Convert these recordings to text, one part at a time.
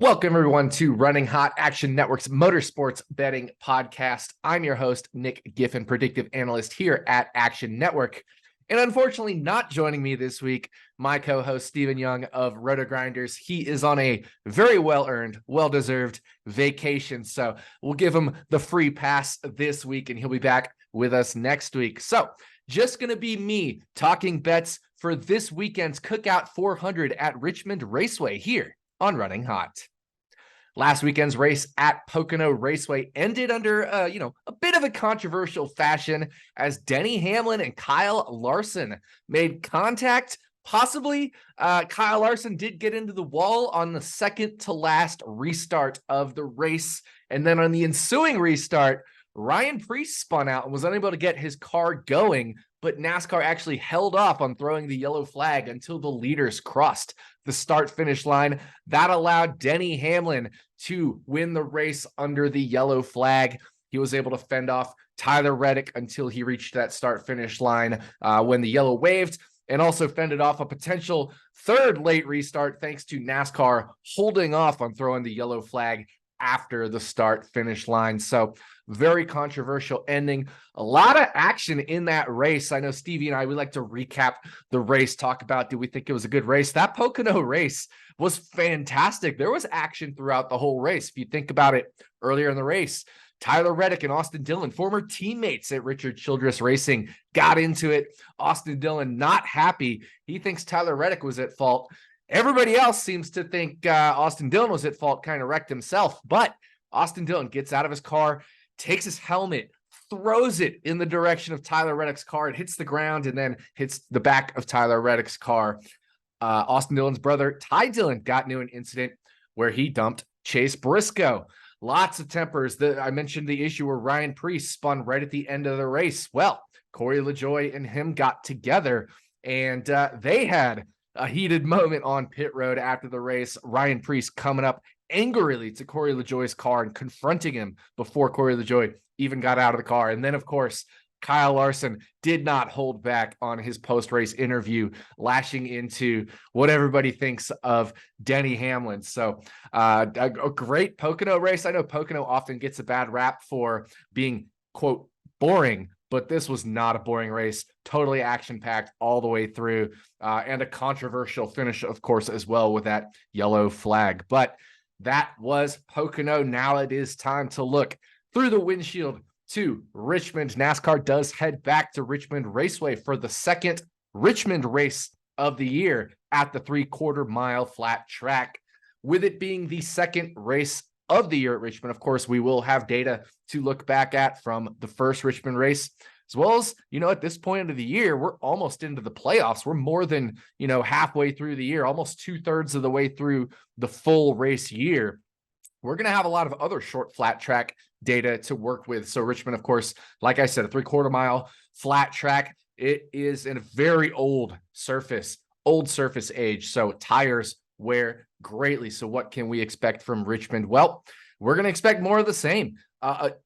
Welcome, everyone, to Running Hot, Action Network's motorsports betting podcast. I'm your host, Nick Giffen, predictive analyst here at Action Network. And unfortunately, not joining me this week, my co-host, Stephen Young of Roto Grinders. He is on a very well-earned, well-deserved vacation. So we'll give him the free pass this week, and he'll be back with us next week. So just going to be me talking bets for this weekend's Cookout 400 at Richmond Raceway here on Running Hot. Last weekend's race at Pocono Raceway ended under, a bit of a controversial fashion as Denny Hamlin and Kyle Larson made contact. Possibly, Kyle Larson did get into the wall on the second to last restart of the race. And then on the ensuing restart, Ryan Preece spun out and was unable to get his car going, but NASCAR actually held off on throwing the yellow flag until the leaders crossed the start-finish line. That allowed Denny Hamlin to win the race under the yellow flag. He was able to fend off Tyler Reddick until he reached that start-finish line when the yellow waved, and also fended off a potential third late restart thanks to NASCAR holding off on throwing the yellow flag after the start-finish line. So very controversial ending. A lot of action in that race. I know Stevie and I, we like to recap the race, talk about, do we think it was a good race? That Pocono race was fantastic. There was action throughout the whole race. If you think about it, earlier in the race, Tyler Reddick and Austin Dillon, former teammates at Richard Childress Racing, got into it. Austin Dillon not happy. He thinks Tyler Reddick was at fault. Everybody else seems to think Austin Dillon was at fault, kind of wrecked himself. But Austin Dillon gets out of his car, takes his helmet, throws it in the direction of Tyler Reddick's car. It hits the ground and then hits the back of Tyler Reddick's car. Austin Dillon's brother, Ty Dillon, got into an incident where he dumped Chase Briscoe. Lots of tempers. I mentioned the issue where Ryan Preece spun right at the end of the race. Well, Corey LaJoie and him got together, and they had a heated moment on pit road after the race. Ryan Preece coming up angrily to Corey LaJoie's car and confronting him before Corey LaJoie even got out of the car. And then, of course, Kyle Larson did not hold back on his post-race interview, lashing into what everybody thinks of Denny Hamlin. So a great Pocono race. I know Pocono often gets a bad rap for being, quote, boring, but this was not a boring race. Totally action-packed all the way through, and a controversial finish, of course, as well with that yellow flag. But that was Pocono. Now it is time to look through the windshield to Richmond. NASCAR does head back to Richmond Raceway for the second Richmond race of the year at the 3/4 mile flat track. With it being the second race of the year at Richmond, of course, we will have data to look back at from the first Richmond race, as well as, at this point of the year, we're almost into the playoffs. We're more than, halfway through the year, almost 2/3 of the way through the full race year. We're going to have a lot of other short flat track data to work with. So Richmond, of course, like I said, a 3/4 mile flat track. It is in a very old surface age. So tires wear greatly. So what can we expect from Richmond? Well, we're going to expect more of the same.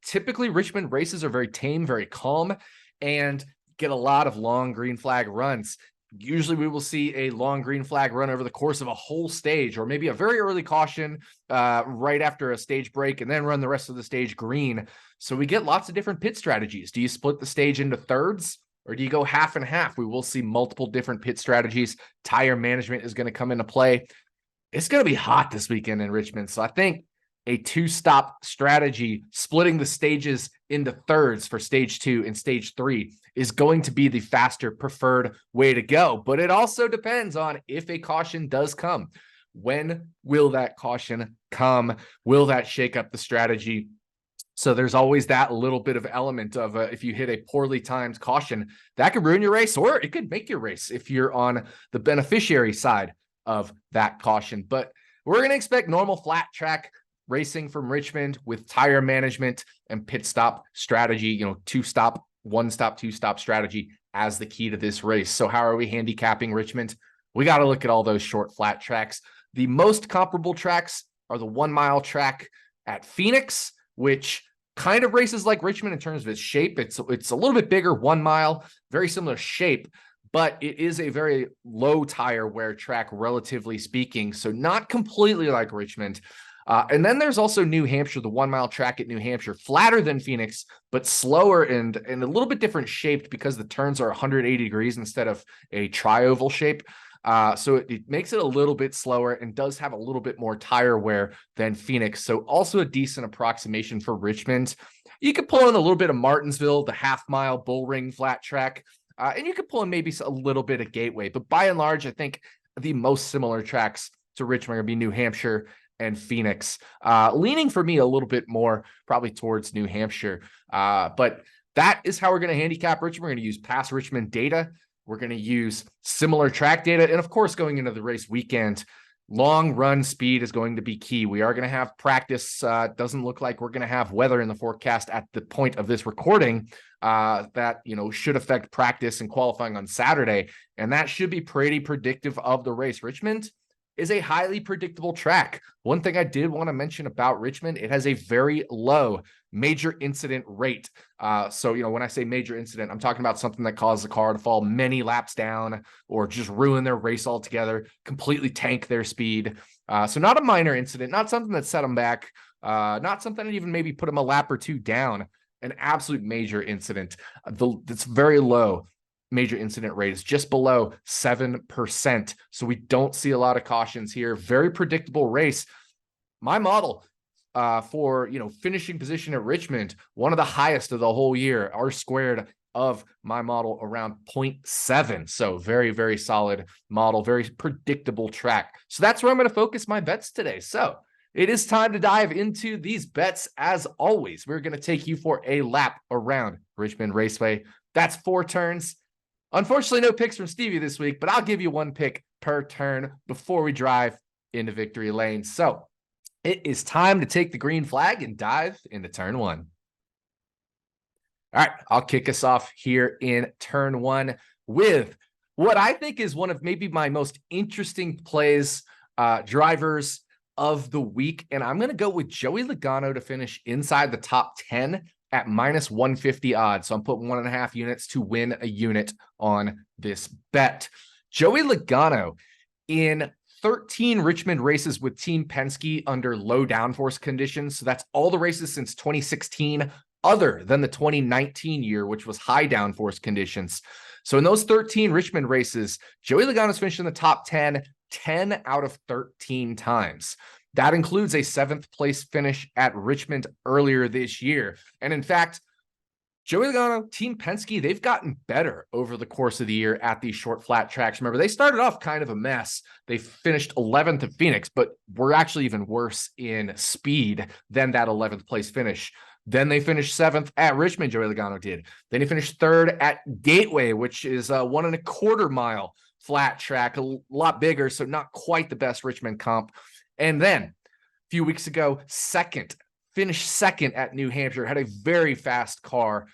Typically, Richmond races are very tame, very calm, and get a lot of long green flag runs. Usually we will see a long green flag run over the course of a whole stage, or maybe a very early caution right after a stage break, and then run the rest of the stage green. So we get lots of different pit strategies. Do you split the stage into thirds, or do you go half and half? We will see multiple different pit strategies. Tire management is going to come into play. It's going to be hot this weekend in Richmond. So I think a 2-stop strategy, splitting the stages into thirds for stage 2 and stage 3, is going to be the faster preferred way to go. But it also depends on if a caution does come. When will that caution come? Will that shake up the strategy? So there's always that little bit of element of if you hit a poorly timed caution, that could ruin your race, or it could make your race if you're on the beneficiary side of that caution. But we're going to expect normal flat track racing from Richmond with tire management and pit stop strategy, 2-stop, 1-stop, 2-stop strategy as the key to this race. So how are we handicapping Richmond? We got to look at all those short flat tracks. The most comparable tracks are the 1 mile track at Phoenix, which kind of races like Richmond in terms of its shape. It's a little bit bigger, 1 mile, very similar shape, but it is a very low tire wear track, relatively speaking. So not completely like Richmond. And then there's also New Hampshire, the 1 mile track at New Hampshire, flatter than Phoenix, but slower and a little bit different shaped because the turns are 180 degrees instead of a tri-oval shape. So it makes it a little bit slower and does have a little bit more tire wear than Phoenix. So also a decent approximation for Richmond. You could pull in a little bit of Martinsville, the 1/2 mile bullring flat track, and you could pull in maybe a little bit of Gateway. But by and large, I think the most similar tracks to Richmond are going to be New Hampshire and Phoenix, leaning for me a little bit more probably towards New Hampshire. But that is how we're going to handicap Richmond. We're going to use past Richmond data. We're going to use similar track data. And of course, going into the race weekend, long run speed is going to be key. We are going to have practice. Doesn't look like we're going to have weather in the forecast at the point of this recording that, should affect practice and qualifying on Saturday. And that should be pretty predictive of the race. Richmond is a highly predictable track. One thing I did want to mention about Richmond, it has a very low major incident rate. So, when I say major incident, I'm talking about something that caused the car to fall many laps down or just ruin their race altogether, completely tank their speed. So not a minor incident, not something that set them back, not something that even maybe put them a lap or two down, an absolute major incident. That's very low. Major incident rate is just below 7%. So we don't see a lot of cautions here. Very predictable race. My model for, finishing position at Richmond, one of the highest of the whole year, R squared of my model around 0.7. So very, very solid model, very predictable track. So that's where I'm going to focus my bets today. So it is time to dive into these bets. As always, we're going to take you for a lap around Richmond Raceway. That's 4 turns. Unfortunately, no picks from Stevie this week, but I'll give you 1 pick per turn before we drive into victory lane. So it is time to take the green flag and dive into turn 1. All right, I'll kick us off here in turn 1 with what I think is one of maybe my most interesting plays, drivers of the week. And I'm going to go with Joey Logano to finish inside the top 10 at -150 odds. So I'm putting 1.5 units to win a unit on this bet. Joey Logano in 13 Richmond races with Team Penske under low downforce conditions. So that's all the races since 2016, other than the 2019 year, which was high downforce conditions. So in those 13 Richmond races, Joey Logano's finished in the top 10 out of 13 times. That includes a 7th place finish at Richmond earlier this year. And in fact, Joey Logano, Team Penske, they've gotten better over the course of the year at these short flat tracks. Remember, they started off kind of a mess. They finished 11th at Phoenix, but were actually even worse in speed than that 11th place finish. Then they finished 7th at Richmond, Joey Logano did. Then he finished 3rd at Gateway, which is a 1.25 mile flat track, a lot bigger, so not quite the best Richmond comp. And then a few weeks ago, finished second at New Hampshire, had a very fast car,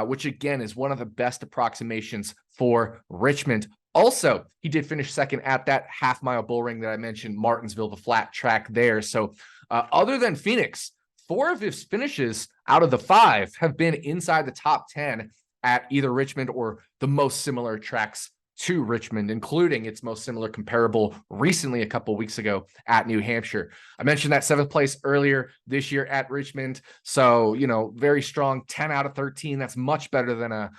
which again is one of the best approximations for Richmond. Also, he did finish second at that 1/2 mile bullring that I mentioned, Martinsville, the flat track there. So other than Phoenix, 4 of his finishes out of the 5 have been inside the top 10 at either Richmond or the most similar tracks to Richmond, including its most similar comparable recently a couple weeks ago at New Hampshire. I mentioned that 7th place earlier this year at Richmond. So, very strong 10 out of 13. That's much better than a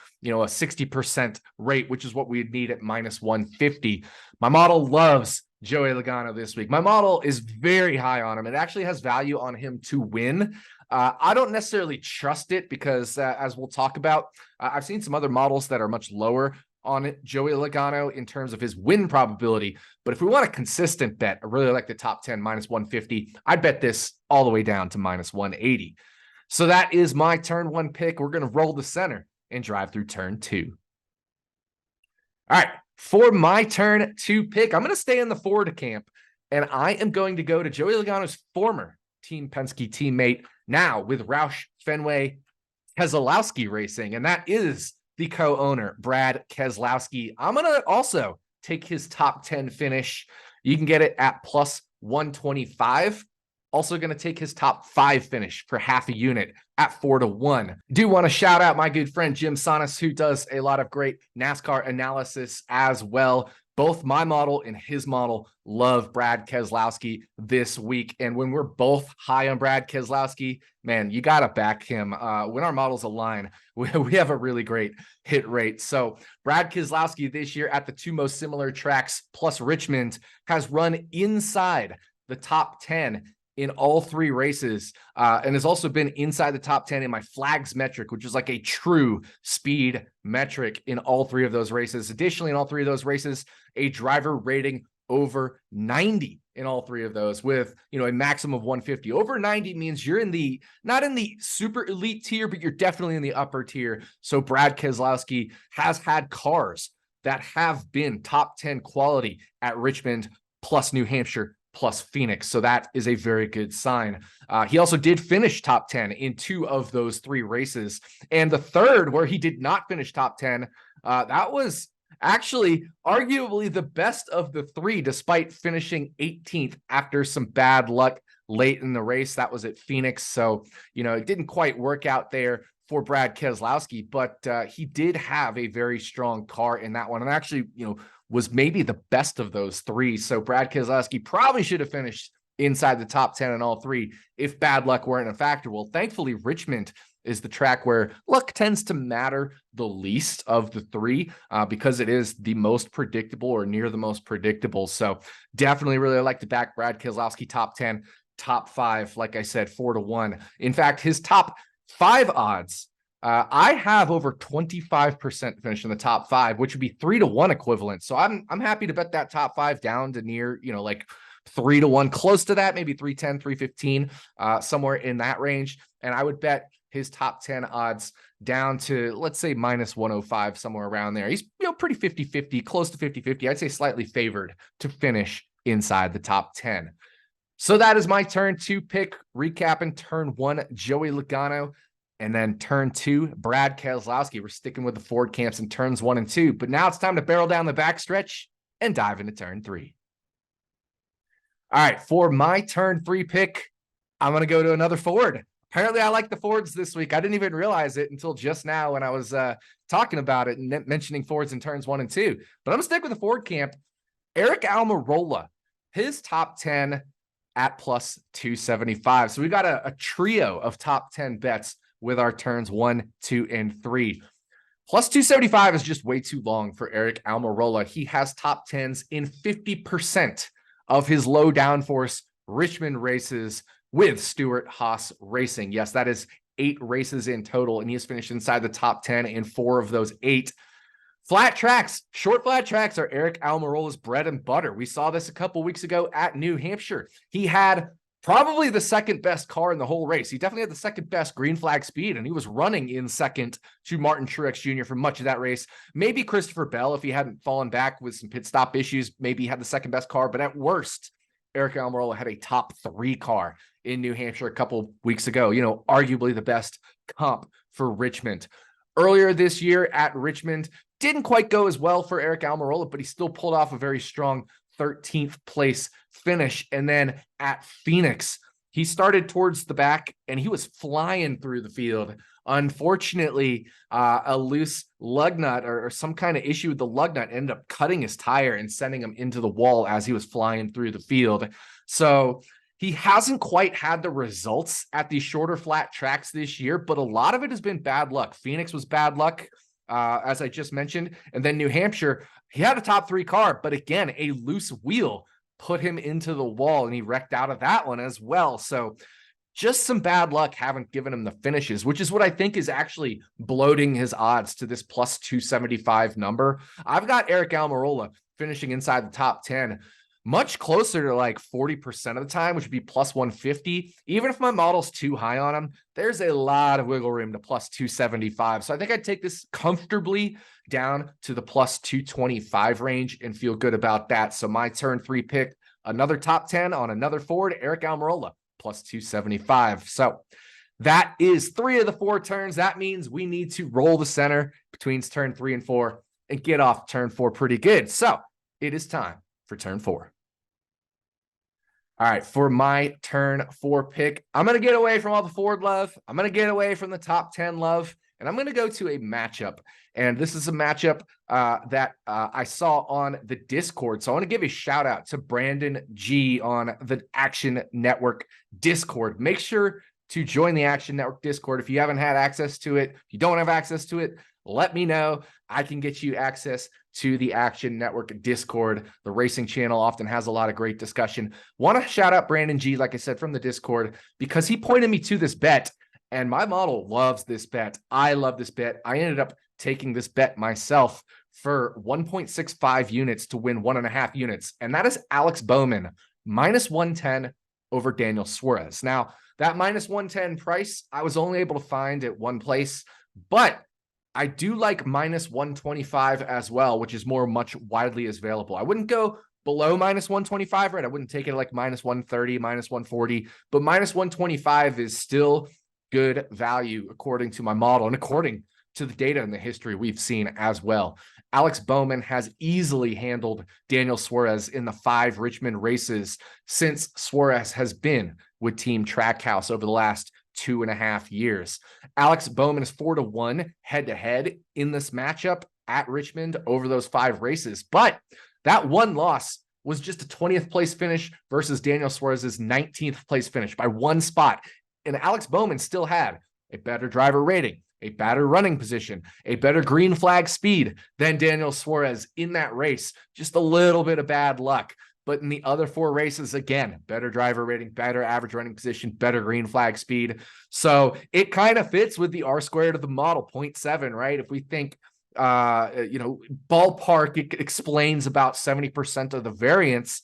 60% rate, which is what we'd need at -150. My model loves Joey Logano this week. My model is very high on him. It actually has value on him to win. I don't necessarily trust it because, as we'll talk about, I've seen some other models that are much lower on Joey Logano in terms of his win probability. But if we want a consistent bet, I really like the top 10 -150. I'd bet this all the way down to -180. So that is my turn 1 pick. We're going to roll the center and drive through turn 2. All right, for my turn 2 pick, I'm going to stay in the Ford camp, and I am going to go to Joey Logano's former Team Penske teammate, now with Roush Fenway Keselowski Racing, and that is the co-owner, Brad Keselowski. I'm going to also take his top 10 finish. You can get it at +125. Also going to take his top 5 finish for half a unit at 4-1. Do want to shout out my good friend Jim Sonis, who does a lot of great NASCAR analysis as well. Both my model and his model love Brad Keselowski this week. And when we're both high on Brad Keselowski, man, you got to back him. When our models align, we have a really great hit rate. So Brad Keselowski this year at the 2 most similar tracks plus Richmond has run inside the top 10 in all 3 races, and has also been inside the top 10 in my flags metric, which is like a true speed metric in all 3 of those races. Additionally, in all 3 of those races, a driver rating over 90 in all 3 of those, with, you know, a maximum of 150. Over 90 means you're in the, not in the super elite tier, but you're definitely in the upper tier. So Brad Keselowski has had cars that have been top 10 quality at Richmond plus New Hampshire plus Phoenix. So that is a very good sign. He also did finish top 10 in 2 of those 3 races. And the third, where he did not finish top 10, that was actually arguably the best of the 3, despite finishing 18th after some bad luck late in the race. That was at Phoenix. So, you know, it didn't quite work out there for Brad Keselowski, but he did have a very strong car in that one. And actually, you know, was maybe the best of those 3. So Brad Keselowski probably should have finished inside the top 10 in all 3 if bad luck weren't a factor. Well, thankfully, Richmond is the track where luck tends to matter the least of the 3, because it is the most predictable or near the most predictable. So definitely really like to back Brad Keselowski top 10, top 5, like I said, 4-1. In fact, his top 5 odds, I have over 25% finish in the top 5, which would be 3-1 equivalent. So I'm happy to bet that top 5 down to near, you know, like 3-1, close to that, maybe 310, 315, somewhere in that range. And I would bet his top 10 odds down to, let's say, minus 105, somewhere around there. He's, you know, pretty 50-50, close to 50-50. I'd say slightly favored to finish inside the top 10. So that is my turn 2 pick. Recapping turn 1, Joey Logano. And then turn 2, Brad Keselowski. We're sticking with the Ford camps in turns 1 and 2. But now it's time to barrel down the backstretch and dive into turn 3. All right, for my turn 3 pick, I'm going to go to another Ford. Apparently, I like the Fords this week. I didn't even realize it until just now when I was talking about it and mentioning Fords in turns 1 and 2. But I'm going to stick with the Ford camp. Aric Almirola, his top 10 at plus 275. So we got a trio of top 10 bets with our turns 1, 2, and 3. Plus 275 is just way too long for Aric Almirola. He has top 10s in 50% of his low downforce Richmond races with Stewart-Haas Racing. Yes, that is 8 races in total, and he has finished inside the top 10 in 4 of those 8. Flat tracks, short flat tracks are Aric Almirola's bread and butter. We saw this a couple weeks ago at New Hampshire. He had probably the second best car in the whole race. He definitely had the second best green flag speed, and he was running in second to Martin Truex Jr. for much of that race. Maybe Christopher Bell, if he hadn't fallen back with some pit stop issues, maybe he had the second best car, but at worst, Aric Almirola had a top 3 car in New Hampshire a couple weeks ago, you know, arguably the best comp for Richmond. Earlier this year at Richmond, didn't quite go as well for Aric Almirola, but he still pulled off a very strong 13th place finish. And then at Phoenix, he started towards the back and he was flying through the field. Unfortunately, a loose lug nut or some kind of issue with the lug nut ended up cutting his tire and sending him into the wall as he was flying through the field. So he hasn't quite had the results at these shorter flat tracks this year, but a lot of it has been bad luck. Phoenix was bad luck, as I just mentioned. And then New Hampshire, he had a top 3 car, but again, a loose wheel put him into the wall and he wrecked out of that one as well. So just some bad luck haven't given him the finishes, which is what I think is actually bloating his odds to this plus 275 number. I've got Aric Almirola finishing inside the top 10, much closer to like 40% of the time, which would be plus 150. Even if my model's too high on him, there's a lot of wiggle room to plus 275. So I think I'd take this comfortably down to the plus 225 range and feel good about that. So my turn 3 pick, another top 10 on another Ford, Aric Almirola, plus 275. So that is 3 of the 4 turns. That means we need to roll the center between turn 3 and 4 and get off turn 4 pretty good. So it is time for turn 4. All right, for my turn 4 pick, I'm going to get away from all the Ford love. I'm going to get away from the top 10 love, and I'm going to go to a matchup. And this is a matchup that I saw on the Discord. So I want to give a shout out to Brandon G on the Action Network Discord. Make sure to join the Action Network Discord. If you haven't had access to it, if you don't have access to it, let me know. I can get you access to the Action Network Discord. The racing channel often has a lot of great discussion. Want to shout out Brandon G, like I said, from the Discord, because he pointed me to this bet, and my model loves this bet. I love this bet. I ended up taking this bet myself for 1.65 units to win 1.5 units, and that is Alex Bowman, minus 110 over Daniel Suarez. Now, that minus 110 price, I was only able to find at one place, but I do like minus 125 as well, which is much widely available. I wouldn't go below minus 125, right? I wouldn't take it like minus 130, minus 140, but minus 125 is still good value according to my model and according to the data and the history we've seen as well. Alex Bowman has easily handled Daniel Suarez in the 5 Richmond races since Suarez has been with Team Trackhouse over the last 2.5 years. Alex Bowman is 4-1 head-to-head in this matchup at Richmond over those 5 races. But that one loss was just a 20th place finish versus Daniel Suarez's 19th place finish by 1 spot. And Alex Bowman still had a better driver rating, a better running position, a better green flag speed than Daniel Suarez in that race. Just a little bit of bad luck. But in the other 4 races, again, better driver rating, better average running position, better green flag speed. So it kind of fits with the R squared of the model, 0.7, right? If we think, ballpark, it explains about 70% of the variance,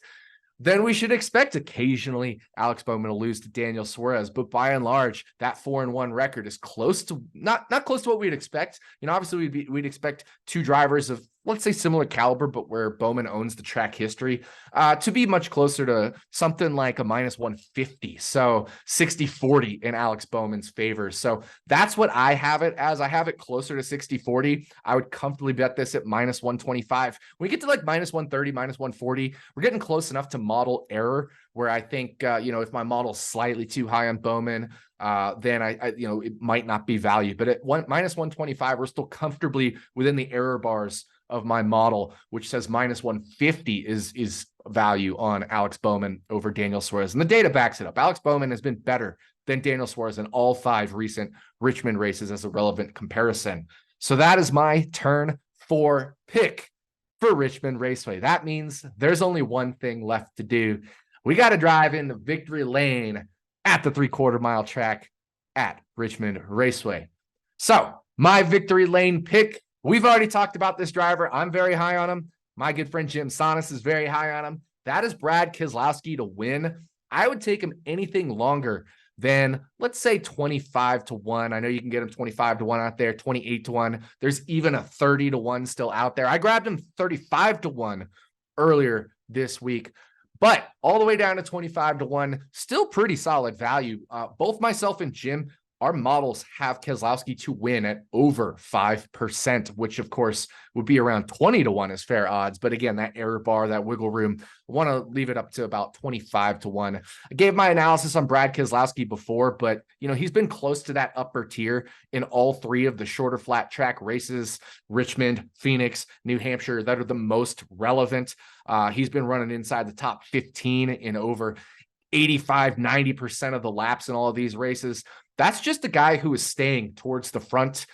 then we should expect occasionally Alex Bowman to lose to Daniel Suarez. But by and large, that 4-1 record is close to not close to what we'd expect. Obviously we'd expect 2 drivers of, let's say, similar caliber, but where Bowman owns the track history, to be much closer to something like a minus 150. So 60-40 in Alex Bowman's favor. So that's what I have it as. I have it closer to 60-40. I would comfortably bet this at minus 125. When we get to like minus 130, minus 140, we're getting close enough to model error where I think, if my model's slightly too high on Bowman, then it might not be value. But at minus 125, we're still comfortably within the error bars of my model, which says minus 150 is value on Alex Bowman over Daniel Suarez. And the data backs it up. Alex Bowman has been better than Daniel Suarez in all 5 recent Richmond races as a relevant comparison. So that is my turn 4 pick for Richmond Raceway. That means there's only one thing left to do. We got to drive into victory lane at the 3/4 mile track at Richmond Raceway. So my victory lane pick, we've already talked about this driver. I'm very high on him. My good friend Jim Sonis is very high on him. That is Brad Keselowski to win. I would take him anything longer than, let's say, 25-1. I know you can get him 25-1 out there, 28-1. There's even a 30-1 still out there. I grabbed him 35-1 earlier this week, but all the way down to 25-1, still pretty solid value. Both myself and Jim, our models have Keselowski to win at over 5%, which of course would be around 20-1 as fair odds. But again, that error bar, that wiggle room, I want to leave it up to about 25-1. I gave my analysis on Brad Keselowski before, but he's been close to that upper tier in all 3 of the shorter flat track races, Richmond, Phoenix, New Hampshire, that are the most relevant. He's been running inside the top 15 in over 85-90% of the laps in all of these races. That's just a guy who is staying towards the front.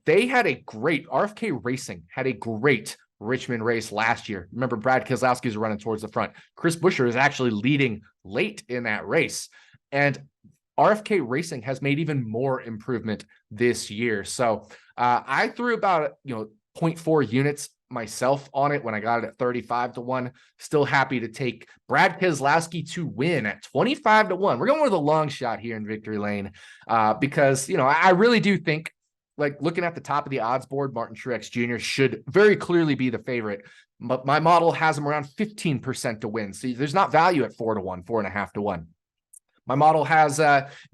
They had a great, RFK Racing had a great Richmond race last year. Remember, Brad Keselowski is running towards the front. Chris Buescher is actually leading late in that race. And RFK Racing has made even more improvement this year. So I threw about 0.4 units myself on it when I got it at 35-1. Still happy to take Brad Keselowski to win at 25-1. We're going with a long shot here in victory lane because, I really do think, like, looking at the top of the odds board, Martin Truex Jr. should very clearly be the favorite. But my model has him around 15% to win. So there's not value at 4-1, 4.5-1. My model has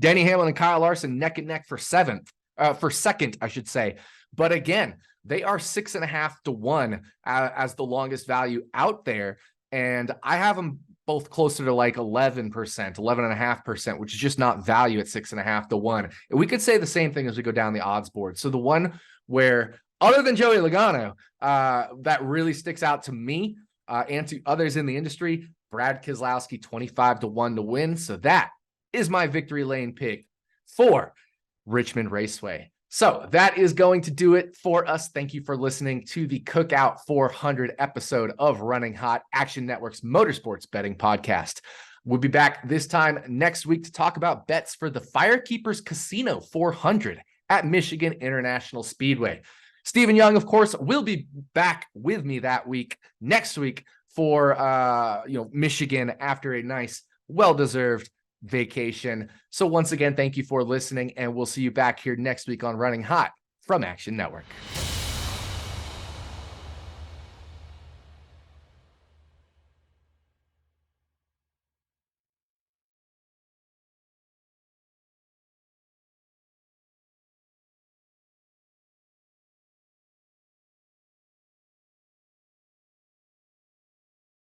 Denny Hamlin and Kyle Larson neck and neck for second, I should say. But again, they are 6.5-1 as the longest value out there. And I have them both closer to like 11%, 11.5%, which is just not value at 6.5 to 1. And we could say the same thing as we go down the odds board. So the one where, other than Joey Logano, that really sticks out to me and to others in the industry, Brad Keselowski, 25 to 1 to win. So that is my victory lane pick for Richmond Raceway. So that is going to do it for us. Thank you for listening to the Cookout 400 episode of Running Hot, Action Network's motorsports betting podcast. We'll be back this time next week to talk about bets for the Firekeepers Casino 400 at Michigan International Speedway. Stephen Young, of course, will be back with me that week, next week, for Michigan after a nice, well-deserved vacation. So once again, thank you for listening, and we'll see you back here next week on Running Hot from Action Network.